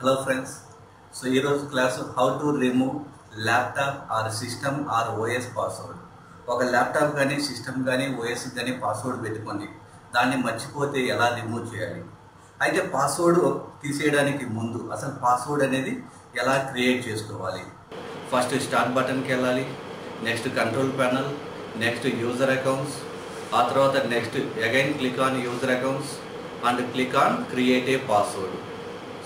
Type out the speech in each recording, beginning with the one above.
Hello friends. So here is class of how to remove laptop or system or OS password. ఒక laptop కానీ system కానీ OS కానీ password పెట్టుకోండి. దాన్ని మర్చిపోతే ఎలా రిమూవ్ చేయాలి? అయితే పాస్వర్డ్ తీసేయడానికి ముందు అసలు పాస్వర్డ్ అనేది ఎలా క్రియేట్ చేసుకోవాలి? ఫస్ట్ స్టార్ట్ బటన్కి వెళ్ళాలి, next control panel, next user accounts, ఆ తర్వాత next again click on user accounts and click on create a password.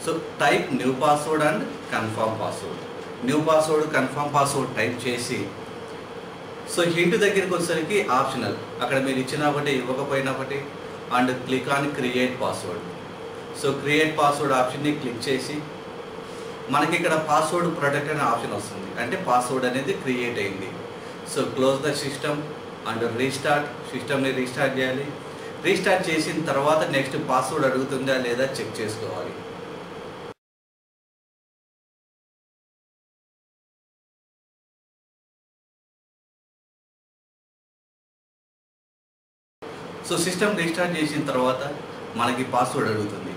So type new password and confirm password. New password confirm password type చేసి so hint దగ్గరికి వచ్చేసరికి optional, అక్కడ మీరు ఇచ్చిన ఒకటి ఇవ్వకపోయినా ఒకటి, and click on create password. So create password ఆప్షన్ని క్లిక్ చేసి మనకి ఇక్కడ పాస్వర్డ్ ప్రొటెక్ట్ అనే ఆప్షన్ వస్తుంది, అంటే పాస్వర్డ్ అనేది క్రియేట్ అయింది. So close the system and restart. సిస్టమ్ని రీస్టార్ట్ చేయాలి. రీస్టార్ట్ చేసిన తర్వాత నెక్స్ట్ పాస్వర్డ్ అడుగుతుందా లేదా చెక్ చేసుకోవాలి. సో సిస్టమ్ రీస్టార్ట్ చేసిన తర్వాత మనకి పాస్వర్డ్ అడుగుతుంది.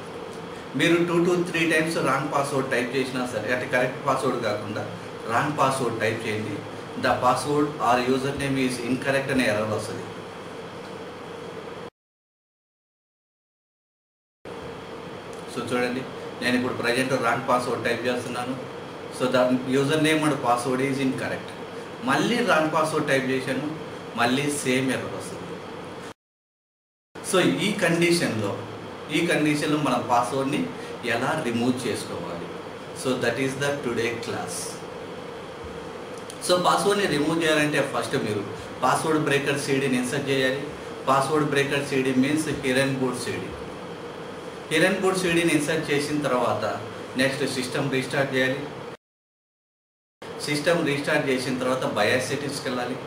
మీరు 2 to 3 times wrong password type చేసినా సరే, అంటే కరెక్ట్ పాస్వర్డ్ కాకుండా రాంగ్ పాస్వర్డ్ టైప్ చేయండి. The password are user name is incorrect అనే ఎర్రర్ వస్తుంది. సో చూడండి, నేను ఇప్పుడు ప్రజెంట్ రాంగ్ పాస్వర్డ్ టైప్ చేస్తున్నాను. So the user name and password is incorrect. మళ్ళీ రాంగ్ పాస్వర్డ్ టైప్ చేశాను, మళ్ళీ సేమ్ ఎర్రర్ వస్తుంది. సో ఈ కండిషన్లో మన పాస్వర్డ్ని ఎలా రిమూవ్ చేసుకోవాలి? So that is the today class. So పాస్వర్డ్ని రిమూవ్ చేయాలంటే ఫస్ట్ మీరు పాస్వర్డ్ బ్రేకర్ సీడీని ఇన్సర్ట్ చేయాలి. Password breaker CD means Hiren boot CD. Hiren boot సీడీని ఇన్సర్ట్ చేసిన తర్వాత నెక్స్ట్ సిస్టమ్ రీస్టార్ట్ చేయాలి. సిస్టమ్ రీస్టార్ట్ చేసిన తర్వాత బయాస్ సెట్టింగ్స్కి వెళ్ళాలి.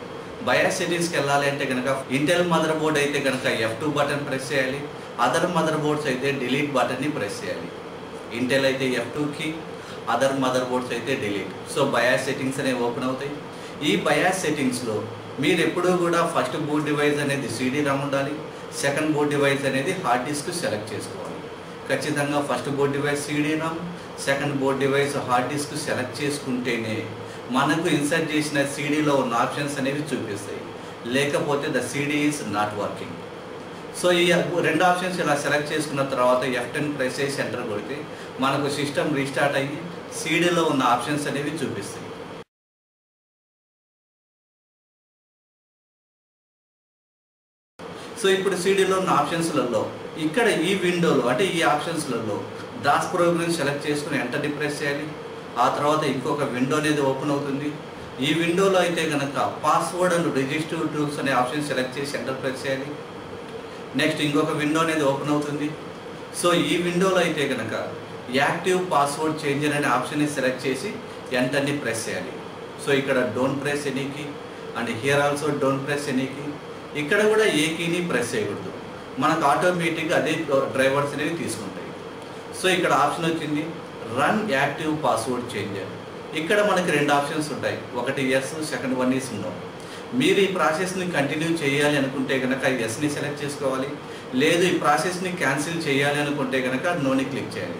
బయాస్ సెట్టింగ్స్కి వెళ్ళాలి అంటే కనుక ఇంటెల్ మదర్ బోర్డ్ అయితే కనుక F2 బటన్ ప్రెస్ చేయాలి. అదర్ మదర్ బోర్డ్స్ అయితే డిలీట్ బటన్ని ప్రెస్ చేయాలి. ఇంటెల్ అయితే F2కి, అదర్ మదర్ బోర్డ్స్ అయితే డిలీట్. సో బయాస్ సెట్టింగ్స్ అనేవి ఓపెన్ అవుతాయి. ఈ బయాస్ సెట్టింగ్స్లో మీరు ఎప్పుడూ కూడా ఫస్ట్ బూట్ డివైస్ అనేది CD RAM ఉండాలి, సెకండ్ బూట్ డివైస్ అనేది హార్డ్ డిస్క్ సెలెక్ట్ చేసుకోవాలి. ఖచ్చితంగా first boot device CD RAM, second boot device hard disk select చేసుకుంటేనే మనకు ఇన్సర్ట్ చేసిన సీడీలో ఉన్న ఆప్షన్స్ అనేవి చూపిస్తాయి. లేకపోతే the CD is not working. So ఈ రెండు ఆప్షన్స్ ఇలా సెలెక్ట్ చేసుకున్న తర్వాత F10 ప్రెస్ చేసి ఎంటర్ కొడితే మనకు సిస్టమ్ రీస్టార్ట్ అయ్యి సీడీలో ఉన్న ఆప్షన్స్ అనేవి చూపిస్తాయి. సో ఇప్పుడు సీడీలో ఉన్న ఆప్షన్స్లలో ఇక్కడ ఈ విండోలో అంటే ఈ ఆప్షన్స్లలో దాస్ ప్రోగ్రామ్ సెలెక్ట్ చేసుకుని ఎంటర్ని ప్రెస్ చేయాలి. ఆ తర్వాత ఇంకొక విండో అనేది ఓపెన్ అవుతుంది. ఈ విండోలో అయితే కనుక పాస్వర్డ్ అండ్ రిజిస్టర్ టూల్స్ అనే ఆప్షన్ సెలెక్ట్ చేసి ఎంటర్ ప్రెస్ చేయాలి. నెక్స్ట్ ఇంకొక విండో అనేది ఓపెన్ అవుతుంది. సో ఈ విండోలో అయితే కనుక యాక్టివ్ పాస్వర్డ్ చేంజర్ అనే ఆప్షన్ని సెలెక్ట్ చేసి ఎంటర్ని ప్రెస్ చేయాలి. సో ఇక్కడ don't press any key and here also don't press any key. ఇక్కడ కూడా ఏ కీని ప్రెస్ చేయకూడదు, మనకు ఆటోమేటిక్గా అదే డ్రైవర్స్ అనేవి తీసుకుంటాయి. సో ఇక్కడ ఆప్షన్ వచ్చింది రన్ యాక్టివ్ పాస్వర్డ్ చేంజర్. ఇక్కడ మనకి రెండు ఆప్షన్స్ ఉంటాయి, ఒకటి yes, second one is no. మీరు ఈ ప్రాసెస్ని కంటిన్యూ చేయాలి అనుకుంటే కనుక ఎస్ని సెలెక్ట్ చేసుకోవాలి. లేదు ఈ ప్రాసెస్ని క్యాన్సిల్ చేయాలి అనుకుంటే కనుక నోని క్లిక్ చేయాలి.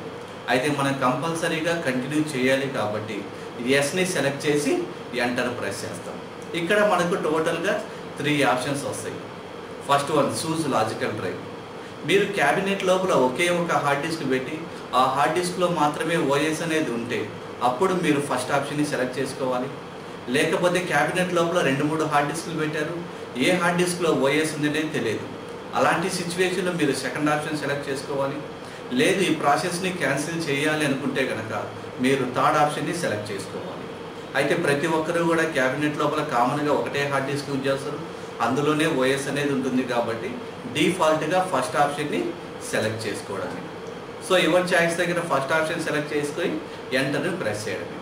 అయితే మనం కంపల్సరీగా కంటిన్యూ చేయాలి కాబట్టి ఎస్ని సెలెక్ట్ చేసి ఎంటర్ ప్రెస్ చేస్తాం. ఇక్కడ మనకు టోటల్గా 3 ఆప్షన్స్ వస్తాయి. First one choose logical drive. మీరు క్యాబినెట్ లోపల ఒకే ఒక హార్డ్ డిస్క్ పెట్టి ఆ హార్డ్ డిస్క్లో మాత్రమే ఓఎస్ అనేది ఉంటే అప్పుడు మీరు ఫస్ట్ ఆప్షన్ని సెలెక్ట్ చేసుకోవాలి. లేకపోతే క్యాబినెట్ లోపల 2-3 హార్డ్ డిస్క్లు పెట్టారు, ఏ హార్డ్ డిస్క్లో ఓఎస్ ఉందనేది తెలియదు. అలాంటి సిచ్యువేషన్లో మీరు సెకండ్ ఆప్షన్ సెలెక్ట్ చేసుకోవాలి. లేదు ఈ ప్రాసెస్ని క్యాన్సిల్ చేయాలి అనుకుంటే కనుక మీరు థర్డ్ ఆప్షన్ని సెలెక్ట్ చేసుకోవాలి. అయితే ప్రతి ఒక్కరూ కూడా క్యాబినెట్ లోపల కామన్గా ఒకటే హార్డ్ డిస్క్ యూజ్ చేస్తారు, అందులోనే ఓఎస్ అనేది ఉంటుంది కాబట్టి డిఫాల్ట్గా ఫస్ట్ ఆప్షన్ని సెలెక్ట్ చేసుకోవడానికి. సో యువర్ చాయిస్ దగ్గర ఫస్ట్ ఆప్షన్ సెలెక్ట్ చేసుకొని ఎంటర్ని ప్రెస్ చేయడమే.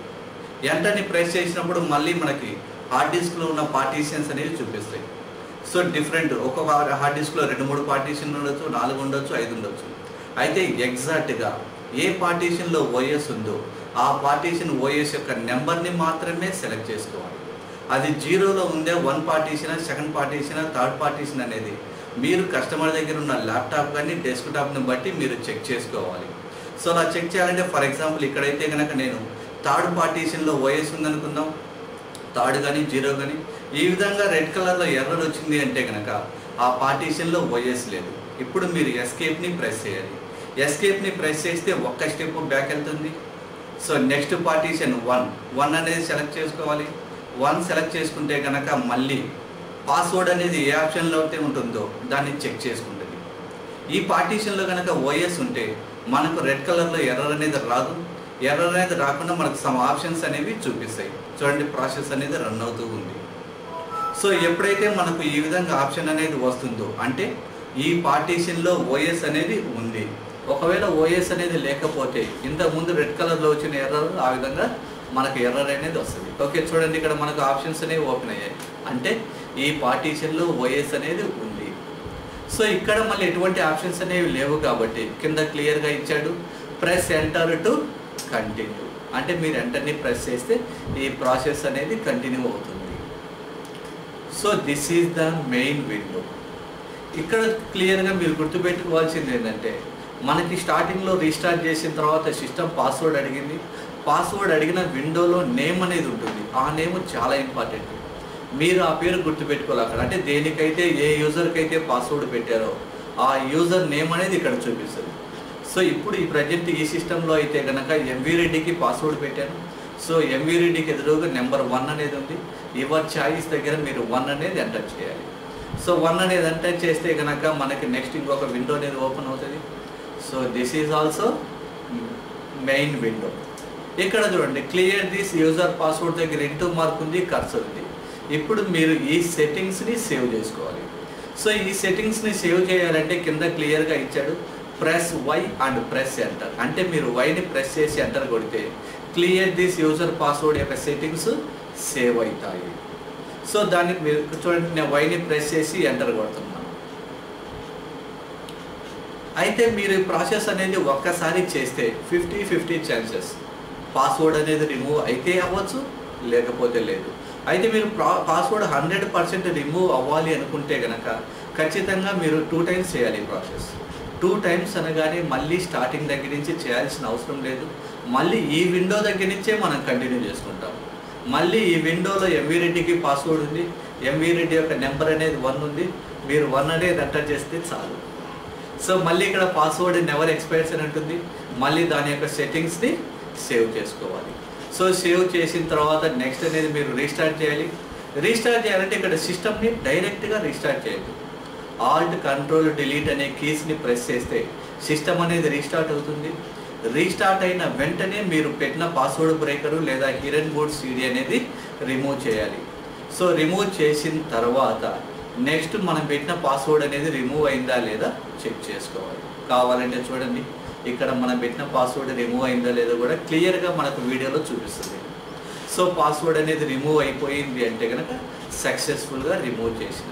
ఎంటర్ని ప్రెస్ చేసినప్పుడు మళ్ళీ మనకి హార్డ్ డిస్క్లో ఉన్న పార్టీషన్స్ అనేవి చూపిస్తాయి. సో డిఫరెంట్, ఒక్కొక్క హార్డ్ డిస్క్లో 2-3 పార్టీషన్లు ఉండొచ్చు, 4 ఉండొచ్చు, 5 ఉండొచ్చు. అయితే ఎగ్జాక్ట్గా ఏ పార్టీషన్లో ఓఎస్ ఉందో ఆ పార్టీషన్ ఓఎస్ యొక్క నెంబర్ని మాత్రమే సెలెక్ట్ చేసుకోవాలి. అది 0లో ఉందే 1 partition, second partition, third partition అనేది మీరు కస్టమర్ దగ్గర ఉన్న ల్యాప్టాప్ కానీ డెస్క్టాప్ని బట్టి మీరు చెక్ చేసుకోవాలి. సో అలా చెక్ చేయాలంటే ఫర్ ఎగ్జాంపుల్ ఇక్కడైతే కనుక నేను థర్డ్ పార్టీషన్లో ఓఎస్ ఉందనుకుందాం, థర్డ్ కానీ 0 కానీ ఈ విధంగా రెడ్ కలర్లో ఎర్రర్ వచ్చింది అంటే కనుక ఆ పార్టీషన్లో ఓఎస్ లేదు. ఇప్పుడు మీరు ఎస్కేప్ని ప్రెస్ చేయాలి. ఎస్కేప్ని ప్రెస్ చేస్తే ఒక్క స్టెప్ బ్యాక్ వెళ్తుంది. సో నెక్స్ట్ పార్టీషన్ 1 అనేది సెలెక్ట్ చేసుకోవాలి. 1 సెలెక్ట్ చేసుకుంటే కనుక మళ్ళీ పాస్వర్డ్ అనేది ఏ ఆప్షన్లో అయితే ఉంటుందో దాన్ని చెక్ చేసుకుంటుంది. ఈ పార్టీషన్లో కనుక ఓఎస్ ఉంటే మనకు రెడ్ కలర్లో ఎర్రర్ అనేది రాదు. ఎర్రర్ అనేది రాకుండా మనకు సమ్ ఆప్షన్స్ అనేవి చూపిస్తాయి. చూడండి, ప్రాసెస్ అనేది రన్ అవుతూ ఉంది. సో ఎప్పుడైతే మనకు ఈ విధంగా ఆప్షన్ అనేది వస్తుందో అంటే ఈ పార్టీషన్లో ఓఎస్ అనేది ఉంది. ఒకవేళ ఓఎస్ అనేది లేకపోతే ఇంతకుముందు రెడ్ కలర్లో వచ్చిన ఎర్రర్ ఆ విధంగా మనకు ఎర్రర్ అనేది వస్తుంది. ఓకే, చూడండి ఇక్కడ మనకు ఆప్షన్స్ అనేవి ఓపెన్ అయ్యాయి అంటే ఈ పార్టీషన్లో ఓఎస్ అనేది ఉంది. సో ఇక్కడ మళ్ళీ ఎటువంటి ఆప్షన్స్ అనేవి లేవు కాబట్టి కింద క్లియర్గా ఇచ్చాడు, ప్రెస్ ఎంటర్ టు కంటిన్యూ అంటే మీరు ఎంటర్ని ప్రెస్ చేస్తే ఈ ప్రాసెస్ అనేది కంటిన్యూ అవుతుంది. So this is the main window. ఇక్కడ క్లియర్గా మీరు గుర్తుపెట్టుకోవాల్సింది ఏంటంటే మనకి స్టార్టింగ్లో రీస్టార్ట్ చేసిన తర్వాత సిస్టమ్ పాస్వర్డ్ అడిగింది. పాస్వర్డ్ అడిగిన విండోలో నేమ్ అనేది ఉంటుంది. ఆ నేమ్ చాలా ఇంపార్టెంట్. మీరు ఆ పేరు గుర్తుపెట్టుకోవాలి అక్కడ. అంటే దేనికైతే ఏ యూజర్కి అయితే పాస్వర్డ్ పెట్టారో ఆ యూజర్ నేమ్ అనేది ఇక్కడ చూపిస్తుంది. సో ఇప్పుడు ఈ ప్రజెంట్ ఈ సిస్టంలో అయితే కనుక ఎంవి రెడ్డికి పాస్వర్డ్ పెట్టాను. సో ఎంవి రెడ్డికి ఎదురుగా నెంబర్ 1 అనేది ఉంది. యువర్ చాయిస్ దగ్గర మీరు 1 అనేది ఎంటర్ చేయాలి. సో 1 అనేది ఎంటర్ చేస్తే కనుక మనకి నెక్స్ట్ ఇంకొక విండో అనేది ఓపెన్ అవుతుంది. So this is also main window. ఇక్కడ చూడండి, క్లియర్ దిస్ యూజర్ పాస్వర్డ్ దగ్గర ఇంటూ మార్క్ ఉంది, కర్సర్ ఉంది. ఇప్పుడు మీరు ఈ సెట్టింగ్స్ని సేవ్ చేసుకోవాలి. సో ఈ సెట్టింగ్స్ని సేవ్ చేయాలంటే కింద క్లియర్గా ఇచ్చాడు, press Y and press enter. అంటే మీరు వైని ప్రెస్ చేసి ఎంటర్ కొడితే క్లియర్ దిస్ యూజర్ పాస్వర్డ్ యొక్క సెట్టింగ్స్ సేవ్ అవుతాయి. సో దాన్ని మీరు చూడండి, నేను వైని ప్రెస్ చేసి ఎంటర్ కొడుతున్నాను. అయితే మీరు ఈ ప్రాసెస్ అనేది ఒక్కసారి చేస్తే 50-50 ఛాన్సెస్ పాస్వర్డ్ అనేది రిమూవ్ అయితే అవ్వచ్చు, లేకపోతే లేదు. అయితే మీరు పాస్వర్డ్ 100% రిమూవ్ అవ్వాలి అనుకుంటే కనుక ఖచ్చితంగా మీరు 2 టైమ్స్ చేయాలి ఈ ప్రాసెస్. 2 టైమ్స్ అనగానే మళ్ళీ స్టార్టింగ్ దగ్గర నుంచి చేయాల్సిన అవసరం లేదు. మళ్ళీ ఈ విండో దగ్గర నుంచే మనం కంటిన్యూ చేసుకుంటాం. మళ్ళీ ఈ విండోలో ఎంవి రెడ్డికి పాస్వర్డ్ ఉంది, ఎంవి రెడ్డి యొక్క నెంబర్ అనేది 1 ఉంది. మీరు 1 అనేది ఎంటర్ చేస్తే చాలు. సో మళ్ళీ ఇక్కడ పాస్వర్డ్ నెవర్ ఎక్స్పైర్స్ అని ఉంటుంది. మళ్ళీ దాని యొక్క సెట్టింగ్స్ని సేవ్ చేసుకోవాలి. సో సేవ్ చేసిన తర్వాత నెక్స్ట్ అనేది మీరు రీస్టార్ట్ చేయాలి. రీస్టార్ట్ చేయాలంటే ఇక్కడ సిస్టమ్ని డైరెక్ట్గా రీస్టార్ట్ చేయాలి. ఆల్ట్ కంట్రోల్ డిలీట్ అనే కీస్ని ప్రెస్ చేస్తే సిస్టమ్ అనేది రీస్టార్ట్ అవుతుంది. రీస్టార్ట్ అయిన వెంటనే మీరు పెట్టిన పాస్వర్డ్ బ్రేకరు లేదా హిడెన్ బూట్ సీడీ అనేది రిమూవ్ చేయాలి. సో రిమూవ్ చేసిన తర్వాత నెక్స్ట్ మనం పెట్టిన పాస్వర్డ్ అనేది రిమూవ్ అయిందా లేదా చెక్ చేసుకోవాలి. కావాలంటే చూడండి, ఇక్కడ మనం పెట్టిన పాస్వర్డ్ రిమూవ్ అయిందా లేదో కూడా క్లియర్గా మనకు వీడియోలో చూపిస్తుంది. సో పాస్వర్డ్ అనేది రిమూవ్ అయిపోయింది అంటే కనుక సక్సెస్ఫుల్గా రిమూవ్ చేసిన